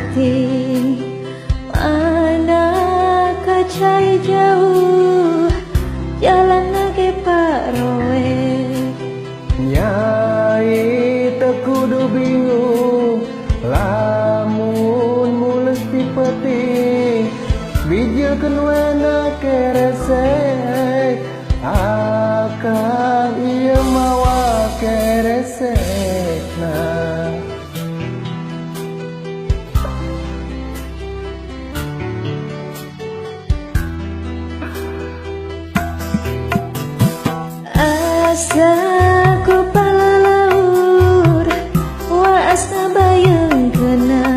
hati, mana kacai jauh jalan lagi paroe. Nyai tekudu bingung lamun mulus dipeti bijeun wena keresek akang ieu mawa keresekna. Asa ku palalaur waasna bayangkeuna,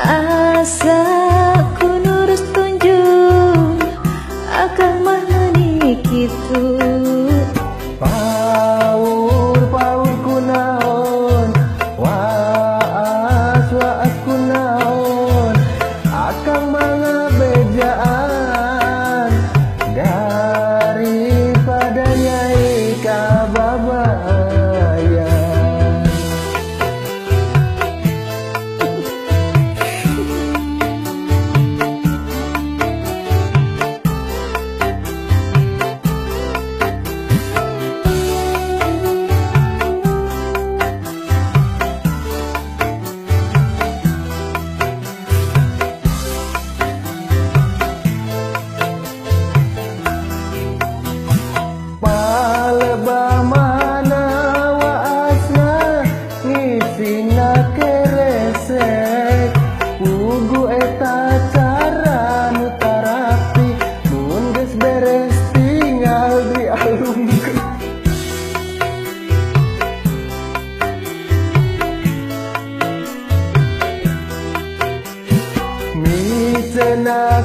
asa ku nurus tunjung akang mah meuni kitu. Paur kunaon, waas kunaon, akang mangga bejaan daripada nyai kababayan. Palebah mana waasna ngisina keresek, pugu eta cara nu tarapi mun geus beres tinggal dialungkeun. Miceuna